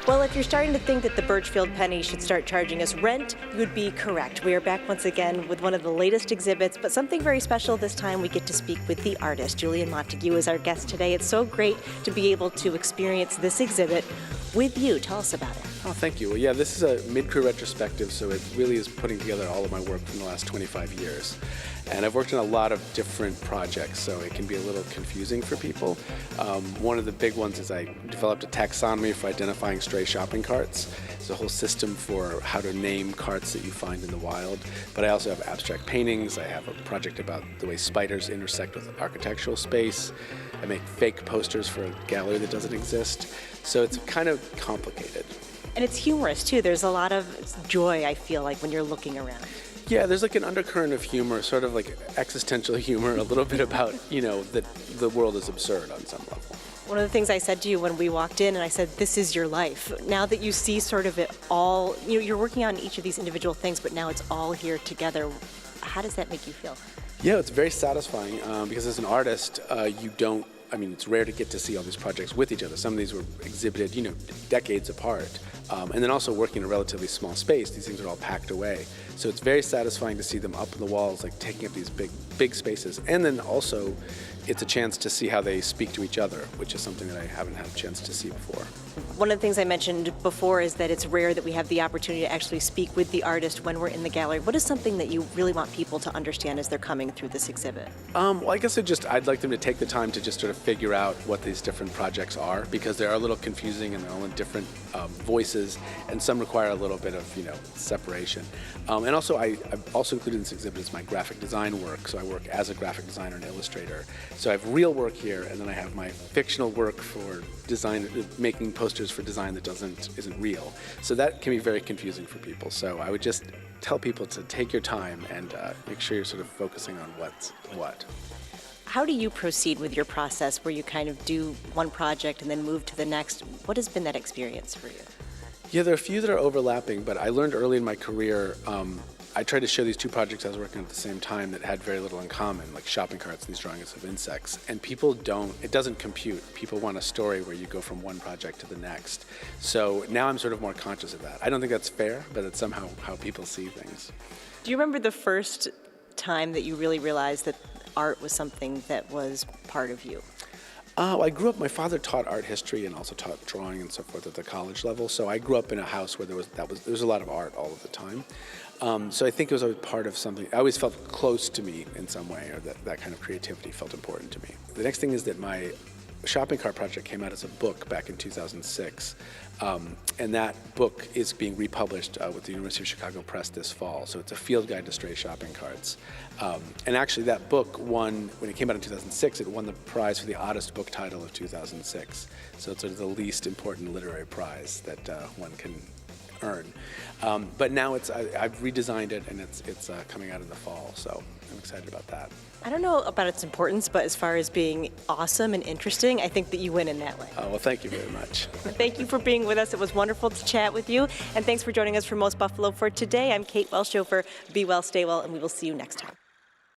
Well, if you're starting to think that the Burchfield Penney should start charging us rent, you would be correct. We are back once again with one of the latest exhibits, but something very special this time. We get to speak with the artist. Julian Montague is our guest today. It's so great to be able to experience this exhibit with you. Tell us about it. Oh, thank you. Well, yeah, this is a mid-career retrospective, so it really is putting together all of my work from the last 25 years. And I've worked on a lot of different projects, so it can be a little confusing for people. One of the big ones is I developed a taxonomy for identifying stray shopping carts. It's a whole system for how to name carts that you find in the wild. But I also have abstract paintings. I have a project about the way spiders intersect with architectural space. I make fake posters for a gallery that doesn't exist. So it's kind of complicated. And it's humorous, too. There's a lot of joy, I feel like, when you're looking around. Yeah, there's like an undercurrent of humor, sort of like existential humor, a little bit about, that the world is absurd on some level. One of the things I said to you when we walked in, and I said, this is your life. Now that you see sort of it all, you're working on each of these individual things, but now it's all here together. How does that make you feel? Yeah, it's very satisfying because as an artist, it's rare to get to see all these projects with each other. Some of these were exhibited, decades apart. And then also working in a relatively small space, these things are all packed away. So it's very satisfying to see them up on the walls, like taking up these big spaces. And then also, it's a chance to see how they speak to each other, which is something that I haven't had a chance to see before. One of the things I mentioned before is that it's rare that we have the opportunity to actually speak with the artist when we're in the gallery. What is something that you really want people to understand as they're coming through this exhibit? Well, I guess I'd like them to take the time to just sort of figure out what these different projects are, because they're a little confusing and they're all in different voices, and some require a little bit of, separation. And also, I've also included in this exhibit is my graphic design work. So I work as a graphic designer and illustrator. So I have real work here, and then I have my fictional work for design, making posters for design that isn't real. So that can be very confusing for people. So I would just tell people to take your time and make sure you're sort of focusing on what's what. How do you proceed with your process where you kind of do one project and then move to the next? What has been that experience for you? Yeah, there are a few that are overlapping, but I learned early in my career, I tried to show these two projects I was working on at the same time that had very little in common, like shopping carts and these drawings of insects. And it doesn't compute. People want a story where you go from one project to the next. So now I'm sort of more conscious of that. I don't think that's fair, but it's somehow how people see things. Do you remember the first time that you really realized that art was something that was part of you? I grew up, my father taught art history and also taught drawing and so forth at the college level. So I grew up in a house where there was a lot of art all of the time. So I think it was always part of something. I always felt close to me in some way, or that kind of creativity felt important to me. The next thing is that my shopping cart project came out as a book back in 2006. And that book is being republished with the University of Chicago Press this fall. So it's a field guide to stray shopping carts. And actually that book won, when it came out in 2006, it won the prize for the oddest book title of 2006. So it's sort of the least important literary prize that one can earn. But now I've redesigned it, and it's coming out in the fall, so I'm excited about that. I don't know about its importance, but as far as being awesome and interesting, I think that you win in that way. Oh, well, thank you very much. Thank you for being with us. It was wonderful to chat with you, and thanks for joining us for Most Buffalo for today. I'm Kate Welshofer. Be well, stay well, and we will see you next time.